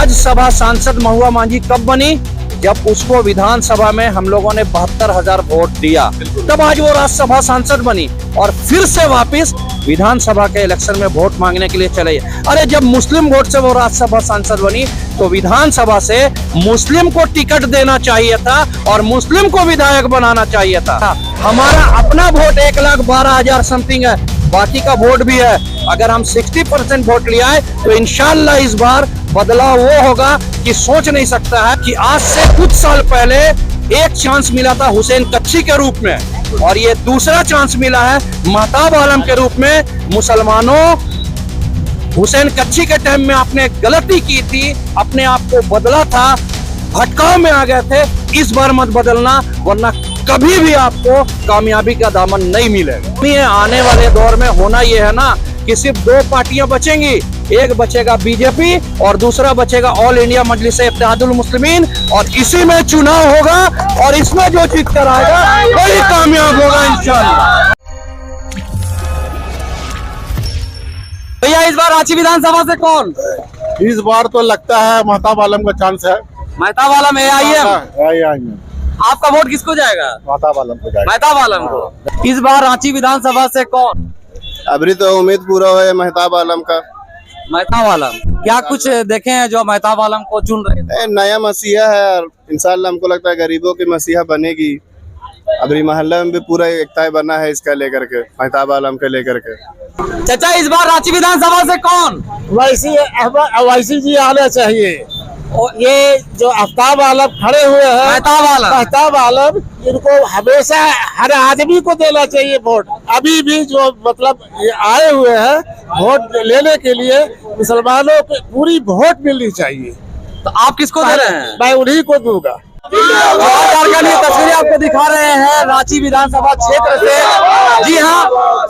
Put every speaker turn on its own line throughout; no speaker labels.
राज्यसभा सांसद महुआ मांझी कब बनी? जब उसको विधानसभा में हम लोगों ने 72,000 वोट दिया, तब आज वो राज्यसभा सांसद बनी और फिर से वापस विधानसभा के इलेक्शन में वोट मांगने के लिए चले। अरे जब मुस्लिम वोट से वो राज्यसभा सांसद बनी तो विधानसभा से मुस्लिम को टिकट देना चाहिए था और मुस्लिम को विधायक बनाना चाहिए था। हमारा अपना वोट 1,12,000 समथिंग है, बाकी का वोट भी है। अगर हम 60% वोट लिया है तो इंशाल्लाह इस बार बदलाव वो होगा कि सोच नहीं सकता है कि आज से कुछ साल पहले एक चांस मिला था हुसैन कच्छी के रूप में और ये दूसरा चांस मिला है महताब आलम के रूप में। मुसलमानों, हुसैन कच्छी के टाइम में आपने गलती की थी, अपने आप को बदला था, भटकाव में आ गए थे। इस बार मत बदलना वरना कभी भी आपको कामयाबी का दामन नहीं मिलेगा। ये आने वाले दौर में होना ये है ना कि सिर्फ दो पार्टियां बचेंगी, एक बचेगा बीजेपी और दूसरा बचेगा ऑल इंडिया मजलिस इत्तेहादुल मुस्लिमीन और इसी में चुनाव होगा और इसमें जो जीत कर आएगा वही कामयाब होगा इंशाल्लाह।
भैया इस बार रांची विधानसभा से कौन?
इस बार तो लगता है महताब आलम का चांस है।
महताब आलम AIM। आपका वोट किसको जाएगा?
महताब आलम को जाएगा।
महताब आलम को। इस बार रांची विधानसभा से कौन?
अभी तो उम्मीद पूरा है महताब आलम का।
महताब आलम क्या कुछ देखे हैं जो महताब आलम को चुन रहे थे?
नया मसीहा है और इंशाल्लाह हमको लगता है गरीबों की मसीहा बनेगी। अभी मोहल्ले में भी पूरा एकता बना है इसका लेकर के, महताब आलम के लेकर के।
चाचा इस बार रांची विधानसभा से कौन?
वैसी जी आना चाहिए। और ये जो आफ्ताब आलम खड़े हुए हैं, महताब आलम, इनको हमेशा हर आदमी को देना चाहिए वोट। अभी भी जो मतलब आए हुए हैं वोट लेने के लिए, मुसलमानों को पूरी वोट मिलनी चाहिए।
तो आप किसको दे रहे हैं?
मैं उन्हीं को दूंगा।
तस्वीरें आपको दिखा रहे हैं रांची विधानसभा क्षेत्र से। जी हाँ,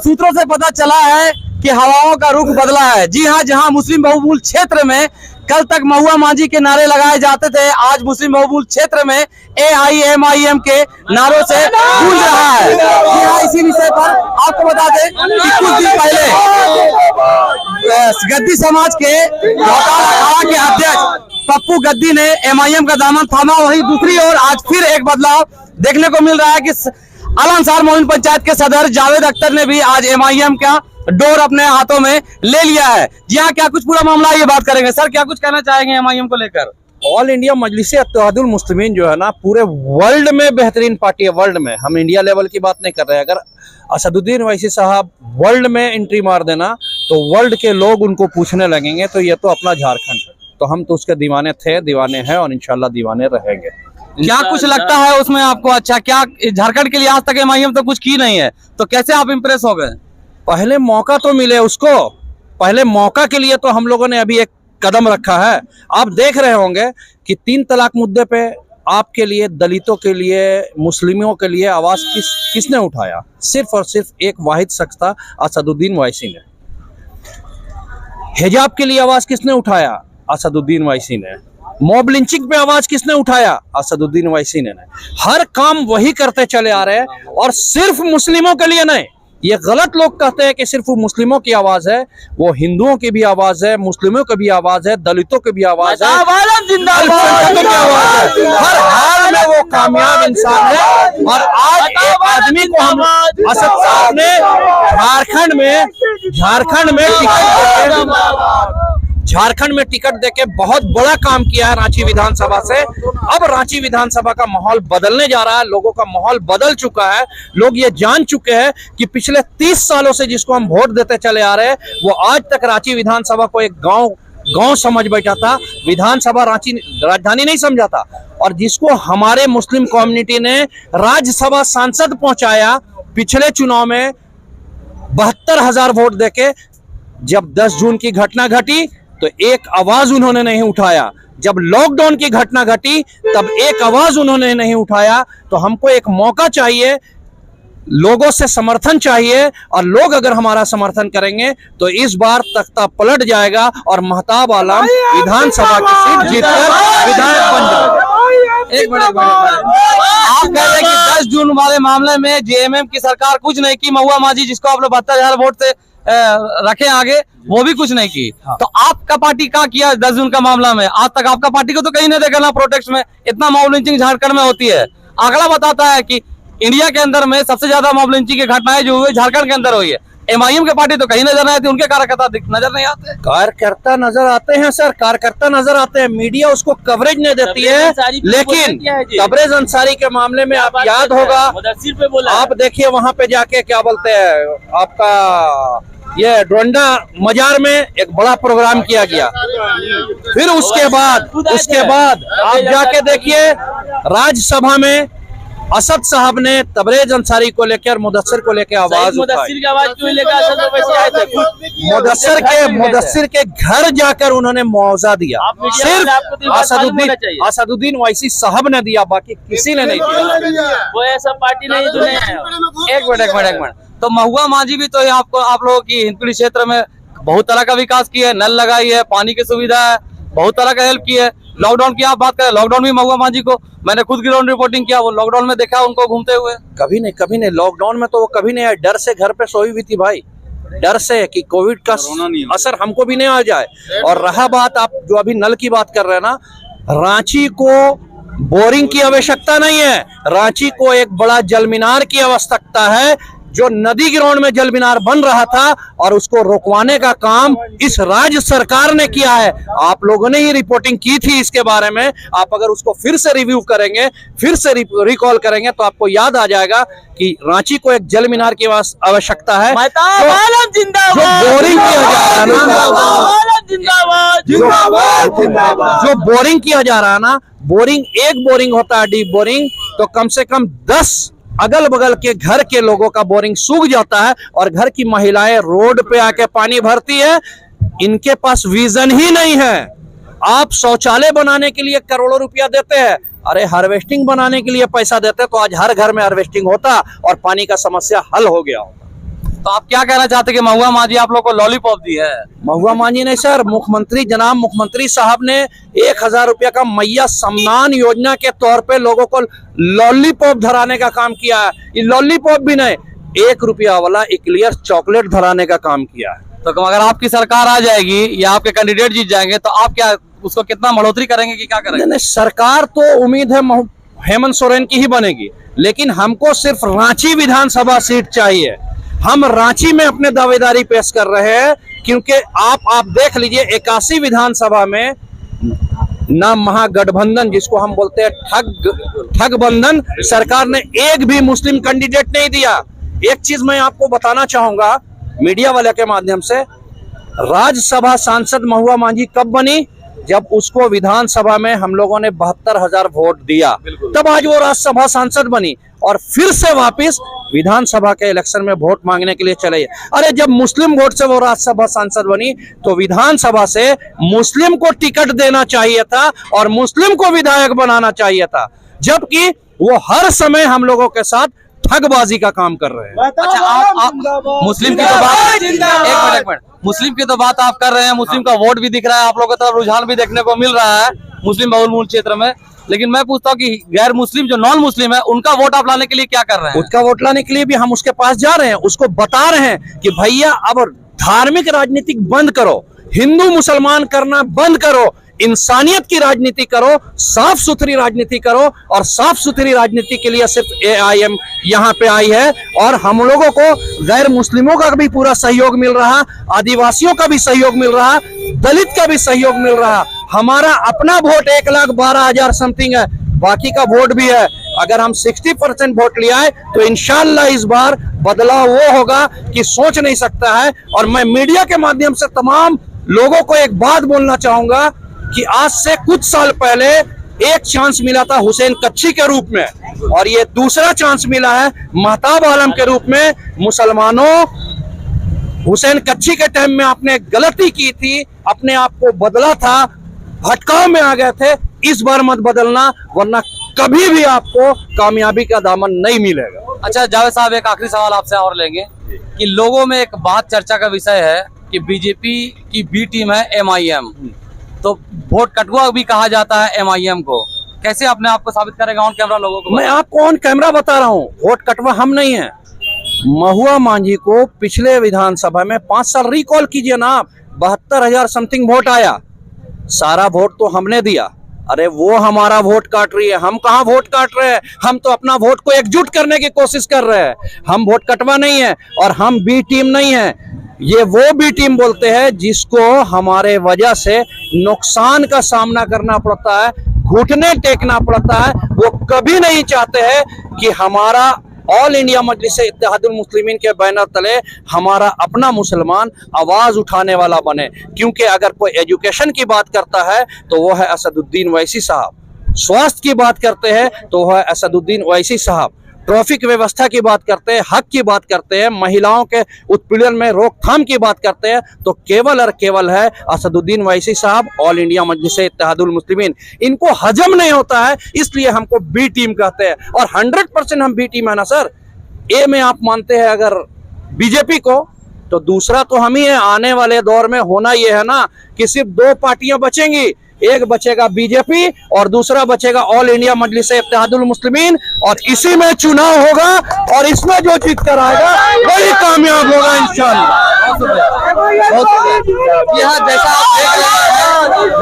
सूत्रों से पता चला है कि हवाओं का रुख बदला है। जी हाँ, जहां मुस्लिम बहुमूल क्षेत्र में कल तक महुआ मांझी के नारे लगाए जाते थे, आज मुस्लिम बहुमूल क्षेत्र में AIM के नारों से गूंज रहा है। जी हाँ, इसी विषय पर आपको बता दें कि कुछ दिन पहले गद्दी समाज के अखाड़ा के अध्यक्ष पप्पू गद्दी ने MIM का दामन थामा। वही दूसरी ओर आज फिर एक बदलाव देखने को मिल रहा है कि अलांसार मोमिन पंचायत के सदर जावेद अख्तर ने भी आज MIM का डोर अपने हाथों में ले लिया है। जी हाँ, क्या कुछ पूरा मामला ये बात करेंगे। सर क्या कुछ कहना चाहेंगे MIM को लेकर?
ऑल इंडिया मजलिस इत्तेहादुल मुस्लिमीन जो है ना, पूरे वर्ल्ड में बेहतरीन पार्टी है। वर्ल्ड में, हम इंडिया लेवल की बात नहीं कर रहे हैं। अगर असदुद्दीन ओवैसी साहब वर्ल्ड में एंट्री मार देना तो वर्ल्ड के लोग उनको पूछने लगेंगे तो ये तो अपना झारखंड है। तो हम तो उसके दीवाने थे, दीवाने हैं और इंशाल्लाह दीवाने रहेंगे।
क्या कुछ लगता है उसमें आपको? अच्छा, क्या झारखंड के लिए आज तक MIM तो कुछ की नहीं है, तो कैसे आप इम्प्रेस हो गए?
पहले मौका तो मिले उसको, पहले मौका के लिए तो हम लोगों ने अभी एक कदम रखा है। आप देख रहे होंगे कि 3 तलाक मुद्दे पे आपके लिए, दलितों के लिए, मुस्लिमों के लिए आवाज किसने उठाया? सिर्फ और सिर्फ एक वाहिद शख्स था, असदुद्दीन ओवैसी ने। हिजाब के लिए आवाज किसने उठाया? असदुद्दीन ओवैसी ने। मॉब लिंचिंग पे आवाज किसने उठाया? असदुद्दीन ओवैसी ने। हर काम वही करते चले आ रहे हैं और सिर्फ मुस्लिमों के लिए नहीं। ये गलत लोग कहते हैं कि सिर्फ मुस्लिमों की आवाज है, वो हिंदुओं की भी आवाज है, मुस्लिमों की भी आवाज है, दलितों की भी आवाज है, हर हाल में वो कामयाब इंसान है। और आज एक आदमी को हम असद साहब ने झारखंड में टिकट देके बहुत बड़ा काम किया है रांची विधानसभा से। अब रांची विधानसभा का माहौल बदलने जा रहा है, लोगों का माहौल बदल चुका है। लोग ये जान चुके हैं कि पिछले 30 सालों से जिसको हम वोट देते चले आ रहे हैं वो आज तक रांची विधानसभा को एक गांव समझ बैठा था, विधानसभा रांची राजधानी नहीं समझा था। और जिसको हमारे मुस्लिम कम्युनिटी ने राज्यसभा सांसद पहुंचाया पिछले चुनाव में 72,000 वोट देके। जब 10 जून की घटना घटी तो एक आवाज उन्होंने नहीं उठाया। जब लॉकडाउन की घटना घटी तब एक आवाज उन्होंने नहीं उठाया। तो हमको एक मौका चाहिए, लोगों से समर्थन चाहिए और लोग अगर हमारा समर्थन करेंगे तो इस बार तख्ता पलट जाएगा और महताब आलम विधानसभा की सीट जीतकर विधायक बन जाएगा।
एक मिनट, आप कह रहे हैं कि 10 जून वाले मामले में JMM की सरकार कुछ नहीं की, महुआ मांझी जिसको आप लोग 72,000 वोट से
रखे आगे, वो भी कुछ नहीं की। तो आपका पार्टी क्या किया 10 जून का मामला में? आज तक आपका पार्टी को तो कहीं नहीं देखा ना प्रोटेस्ट में। इतना मॉब लिंचिंग झारखंड में होती है। आंकड़ा बताता है कि इंडिया के अंदर में सबसे ज्यादा मॉब लिंचिंग की घटनाएं जो हुई झारखंड के अंदर हुई है। एमआईएम के पार्टी तो कहीं नजर नहीं आती, उनके कार्यकर्ता नजर नहीं आते।
कार्यकर्ता नजर आते हैं सर, कार्यकर्ता नजर आते हैं, मीडिया उसको कवरेज नहीं देती है। लेकिन तबरेज अंसारी के मामले में आप याद होगा, आप देखिए वहां पे जाके क्या बोलते हैं, आपका ये डोंडा मजार में एक बड़ा प्रोग्राम किया गया। फिर उसके बाद आप जाके देखिए राज्यसभा में असद साहब ने तबरेज अंसारी को लेकर, मुदस्सिर को लेकर आवाज उठाई।
मुदस्सिर की आवाज क्यों लेकर असद वैसे आए थे?
मुदस्सिर के घर जाकर उन्होंने मुआवजा दिया। सिर्फ असदुद्दीन ओवैसी साहब ने दिया, बाकी किसी ने नहीं दिया।
वो ऐसा पार्टी नहीं जो नहीं। एक मिनट। तो महुआ मांझी भी तो आप लोगों की हिंदपीढ़ी क्षेत्र में बहुत तरह का विकास किया है, नल लगाई है, पानी की सुविधा है, बहुत तरह का हेल्प किया है। लॉकडाउन की आप बात करें, लॉकडाउन में महुआ मांझी को मैंने खुद ग्राउंड रिपोर्टिंग किया, वो लॉकडाउन में देखा उनको घूमते हुए।
कभी नहीं लॉकडाउन में तो वो कभी नहीं आए, डर से घर पे सोई हुई थी भाई, डर से कि कोविड का असर हमको भी नहीं आ जाए। और रहा बात आप जो अभी नल की बात कर रहे हैं ना, रांची को बोरिंग की आवश्यकता नहीं है, रांची को एक बड़ा जल मीनार की आवश्यकता है। जो नदी ग्राउंड में जल मीनार बन रहा था और उसको रोकवाने का काम इस राज्य सरकार ने किया है। आप लोगों ने ही रिपोर्टिंग की थी इसके बारे में। आप अगर उसको फिर से रिव्यू करेंगे, फिर से रिकॉल करेंगे तो आपको याद आ जाएगा कि रांची को एक जल मीनार की आवश्यकता है। जो बोरिंग किया जा रहा है जो बोरिंग किया जा रहा है ना, बोरिंग एक बोरिंग होता है डीप बोरिंग, तो कम से कम 10 अगल बगल के घर के लोगों का बोरिंग सूख जाता है और घर की महिलाएं रोड पे आके पानी भरती है। इनके पास विजन ही नहीं है। आप शौचालय बनाने के लिए करोड़ों रुपया देते हैं, अरे हार्वेस्टिंग बनाने के लिए पैसा देते तो आज हर घर में हार्वेस्टिंग होता और पानी का समस्या हल हो गया होता।
तो आप क्या कहना चाहते कि महुआ मांझी आप लोग को लॉलीपॉप दी है?
महुआ मांझी ने सर, जनाब मुख्यमंत्री साहब ने 1000 रुपया का मैया सम्मान योजना के तौर पे लोगों को लॉलीपॉप धराने का काम किया है। ये लॉलीपॉप भी नहीं, 1 रुपया वाला इक्लियर चॉकलेट धराने का काम किया है।
तो अगर आपकी सरकार आ जाएगी या आपके कैंडिडेट जीत जाएंगे तो आप क्या उसको कितना बढ़ोतरी करेंगे कि क्या करेंगे?
नहीं, सरकार तो उम्मीद है हेमंत सोरेन की ही बनेगी, लेकिन हमको सिर्फ रांची विधानसभा सीट चाहिए। हम रांची में अपने दावेदारी पेश कर रहे हैं क्योंकि आप देख लीजिए 81 विधानसभा में ना महागठबंधन जिसको हम बोलते हैं ठग बंधन, सरकार ने एक भी मुस्लिम कैंडिडेट नहीं दिया। एक चीज मैं आपको बताना चाहूंगा मीडिया वाले के माध्यम से, राज्यसभा सांसद महुआ मांझी कब बनी? जब उसको विधानसभा में हम लोगों ने 72,000 वोट दिया, तब आज वो राज्यसभा सांसद बनी और फिर से वापस विधानसभा के इलेक्शन में वोट मांगने के लिए चले। अरे जब मुस्लिम वोट से वो राज्यसभा सांसद बनी तो विधानसभा से मुस्लिम को टिकट देना चाहिए था और मुस्लिम को विधायक बनाना चाहिए था, जबकि वो हर समय हम लोगों के साथ ठगबाजी का काम कर रहे हैं।
अच्छा, आप मुस्लिम की तो बात, एक मिनट, मुस्लिम की तो बात आप कर रहे हैं, मुस्लिम का वोट भी दिख रहा है, आप लोगों की तरफ रुझान भी देखने को मिल रहा है मुस्लिम बहुल क्षेत्र में, लेकिन मैं पूछता हूँ कि गैर मुस्लिम जो नॉन मुस्लिम है उनका वोट आप लाने के लिए क्या कर रहे हैं?
उसका वोट लाने के लिए भी हम उसके पास जा रहे हैं, उसको बता रहे हैं कि भैया अब धार्मिक राजनीति बंद करो, हिंदू मुसलमान करना बंद करो, इंसानियत की राजनीति करो, साफ सुथरी राजनीति करो। और साफ सुथरी राजनीति के लिए सिर्फ AIM यहाँ पे आई है और हम लोगों को गैर मुस्लिमों का भी पूरा सहयोग मिल रहा, आदिवासियों का भी सहयोग मिल रहा, दलित का भी सहयोग मिल रहा। हमारा अपना वोट 1,12,000 समथिंग है, बाकी का वोट भी है। अगर हम 60% वोट ले आए तो इंशाल्लाह इस बार बदलाव वो होगा कि सोच नहीं सकता है। और मैं मीडिया के माध्यम से तमाम लोगों को एक बात बोलना चाहूंगा कि आज से कुछ साल पहले एक चांस मिला था हुसैन कच्छी के रूप में और ये दूसरा चांस मिला है महताब आलम के रूप में। मुसलमानों, हुसैन कच्छी के टाइम में आपने गलती की थी, अपने आप को बदला था, भटकाव में आ गए थे, इस बार मत बदलना वरना कभी भी आपको कामयाबी का दामन नहीं मिलेगा।
अच्छा जावेद साहब, एक आखिरी सवाल आपसे और लेंगे कि लोगों में एक बात चर्चा का विषय है कि बीजेपी की बी टीम है MIM, तो वोट कटुआ भी कहा जाता है MIM को। कैसे अपने आप को साबित करेगा ऑन कैमरा लोगों को?
मैं आपको ऑन कैमरा बता रहा हूँ, वोट कटवा हम नहीं है।
महुआ मांझी को पिछले विधानसभा में 5 साल रिकॉल कीजिए ना आप, 72,000 समथिंग वोट आया, सारा वोट तो हमने दिया। अरे वो हमारा वोट काट रही है, हम कहाँ वोट काट रहे हैं, हम तो अपना वोट को एकजुट करने की कोशिश कर रहे हैं। हम वोट कटवा नहीं है और हम बी टीम नहीं है। ये वो बी टीम बोलते हैं जिसको हमारे वजह से नुकसान का सामना करना पड़ता है, घुटने टेकना पड़ता है। वो कभी नहीं चाहते हैं कि हमारा ऑल इंडिया मजलिस इत्तेहादुल मुस्लिमीन के बैनर तले हमारा अपना मुसलमान आवाज उठाने वाला बने। क्योंकि अगर कोई एजुकेशन की बात करता है तो वो है असदुद्दीन ओवैसी साहब, स्वास्थ्य की बात करते हैं तो वो है असदुद्दीन ओवैसी साहब, ट्रैफिक व्यवस्था की बात करते हैं, हक की बात करते हैं, महिलाओं के उत्पीड़न में रोकथाम की बात करते हैं तो केवल और केवल है असदुद्दीन ओवैसी साहब, ऑल इंडिया मजलिस इत्तेहादुल मुस्लिमीन। इनको हजम नहीं होता है, इसलिए हमको बी टीम कहते हैं और 100% हम बी टीम है ना सर। ए में आप मानते हैं अगर बीजेपी को, तो दूसरा तो हम ही है। आने वाले दौर में होना यह है ना कि सिर्फ 2 पार्टियां बचेंगी, एक बचेगा बीजेपी और दूसरा बचेगा ऑल इंडिया मजलिस इत्तेहादुल मुस्लिमीन, और इसी में चुनाव होगा और इसमें जो जीत कर आएगा वही कामयाब होगा इंशाअल्लाह।
यहाँ जैसा आप देख रहे हैं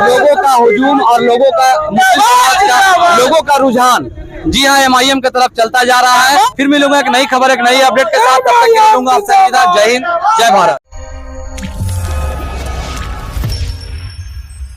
लोगों का हुजूम और लोगों का मुस्लिम समाज का लोगों का रुझान जी हाँ MIM की तरफ चलता जा रहा है। फिर मिलूंगा एक नई खबर, एक नई अपडेट के साथ, तब तक के लिए लूंगा आपसे विदा। जय हिंद, जय भारत।